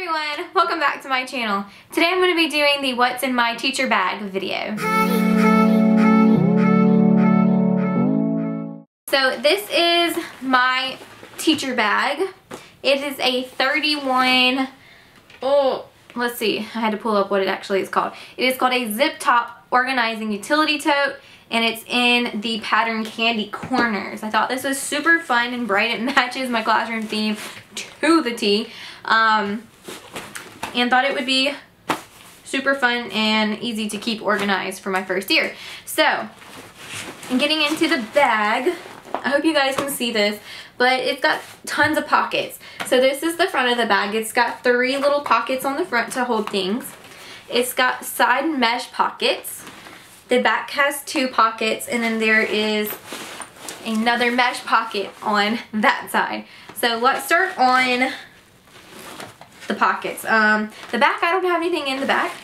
everyone, welcome back to my channel. Today I'm going to be doing the what's in my teacher bag video. So this is my teacher bag. It is a 31, let's see, I had to pull up what it actually is called. It is called a zip top organizing utility tote, and it's in the pattern candy corners. I thought this was super fun and bright. It matches my classroom theme to the T. And thought it would be super fun and easy to keep organized for my first year. So, I'm getting into the bag. I hope you guys can see this, but it's got tons of pockets. So this is the front of the bag. It's got 3 little pockets on the front to hold things. It's got side mesh pockets. The back has 2 pockets, and then there is another mesh pocket on that side. So let's start on the pockets. The back, I don't have anything in the back.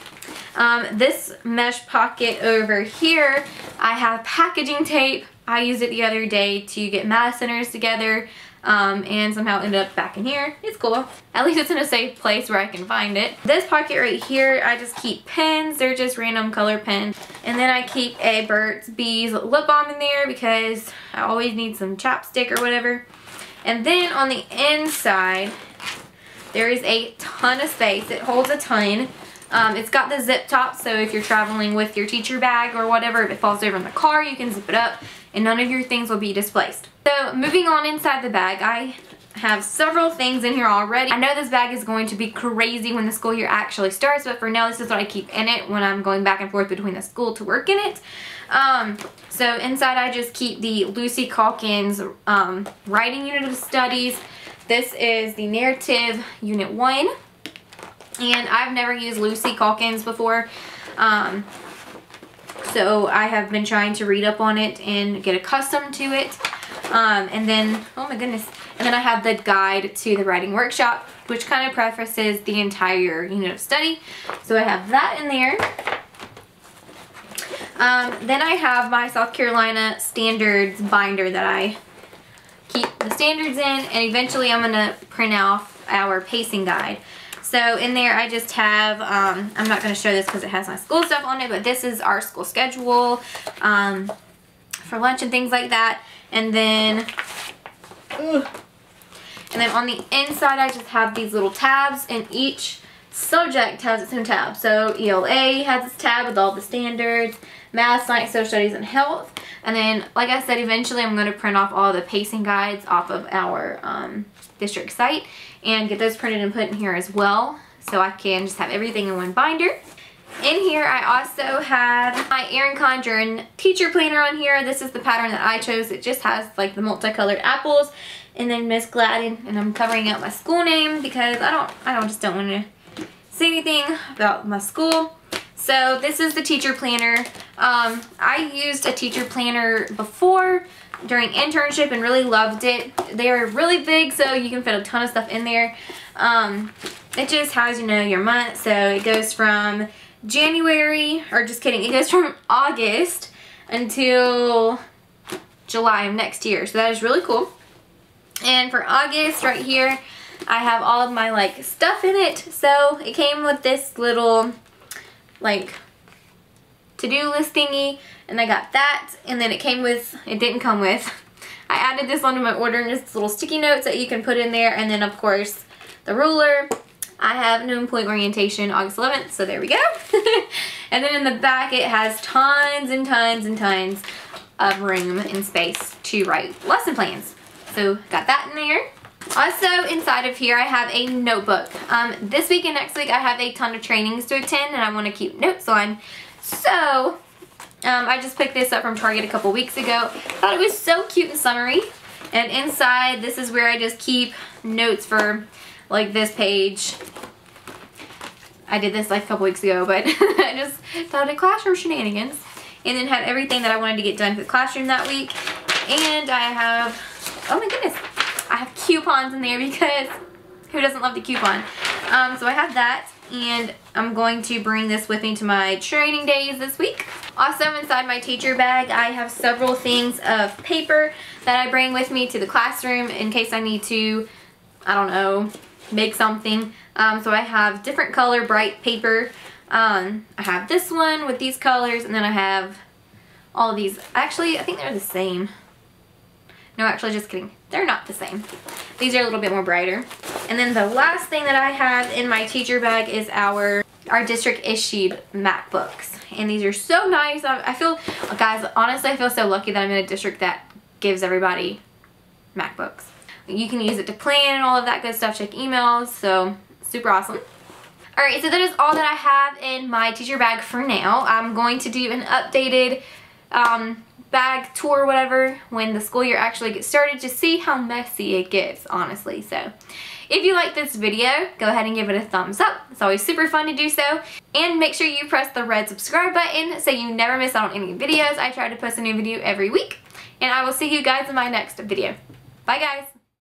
This mesh pocket over here, I have packaging tape. I used it the other day to get math centers together, and somehow ended up back in here. It's cool. At least it's in a safe place where I can find it. This pocket right here, I just keep pens. They're just random color pens. And then I keep a Burt's Bees lip balm in there because I always need some chapstick or whatever. And then on the inside, there is a ton of space. It holds a ton. It's got the zip top, so if you're traveling with your teacher bag or whatever, if it falls over in the car, you can zip it up and none of your things will be displaced. So moving on inside the bag, I have several things in here already. I know this bag is going to be crazy when the school year actually starts, but for now this is what I keep in it when I'm going back and forth between the school to work in it. So inside I just keep the Lucy Calkins writing unit of studies. This is the narrative unit 1, and I've never used Lucy Calkins before, so I have been trying to read up on it and get accustomed to it. And then, oh my goodness, and then I have the guide to the writing workshop, which kind of prefaces the entire unit of study. So I have that in there. Then I have my South Carolina Standards binder that I keep the standards in, and eventually I'm going to print off our pacing guide. So in there I just have, I'm not going to show this because it has my school stuff on it, but this is our school schedule for lunch and things like that. And then on the inside I just have these little tabs, and each subject has its own tab. So ELA has its tab with all the standards, math, science, social studies, and health. And then, like I said, eventually I'm going to print off all the pacing guides off of our district site and get those printed and put in here as well, so I can just have everything in one binder. In here I also have my Erin Condren teacher planner on here. This is the pattern that I chose. It just has like the multicolored apples and then Miss Gladden, and I'm covering out my school name because I just don't want to say anything about my school. So this is the teacher planner. I used a teacher planner before during internship and really loved it. They're really big, so you can fit a ton of stuff in there. It just has, you know, your month. So it goes from January, or just kidding, it goes from August until July of next year. So that is really cool. And for August right here, I have all of my like stuff in it. So it came with this little like to-do list thingy, and I got that, and then it didn't come with, I added this onto my order, and just little sticky notes that you can put in there, and then of course the ruler. I have no employee orientation August 11th, so there we go. And then in the back it has tons and tons and tons of room and space to write lesson plans. So got that in there. Also inside of here I have a notebook. This week and next week I have a ton of trainings to attend and I want to keep notes on. So I just picked this up from Target a couple weeks ago. Thought it was so cute and summery. And inside this is where I just keep notes for like this page. I did this like a couple weeks ago, but I just thought of classroom shenanigans. And then had everything that I wanted to get done for the classroom that week. And I have, oh my goodness, I have coupons in there because who doesn't love the coupon? So I have that, and I'm going to bring this with me to my training days this week. Also inside my teacher bag I have several things of paper that I bring with me to the classroom in case I need to, I don't know, make something. So I have different color bright paper. I have this one with these colors, and then I have all of these. Actually, I think they're the same. No, actually, just kidding. They're not the same. These are a little bit more brighter. And then the last thing that I have in my teacher bag is our district issued MacBooks. And these are so nice. I feel, guys, honestly, I feel so lucky that I'm in a district that gives everybody MacBooks. You can use it to plan and all of that good stuff, check emails, so super awesome. Alright, so that is all that I have in my teacher bag for now. I'm going to do an updated bag tour or whatever when the school year actually gets started to see how messy it gets, honestly. So if you like this video, go ahead and give it a thumbs up. It's always super fun to do so. And make sure you press the red subscribe button so you never miss out on any videos. I try to post a new video every week. And I will see you guys in my next video. Bye guys!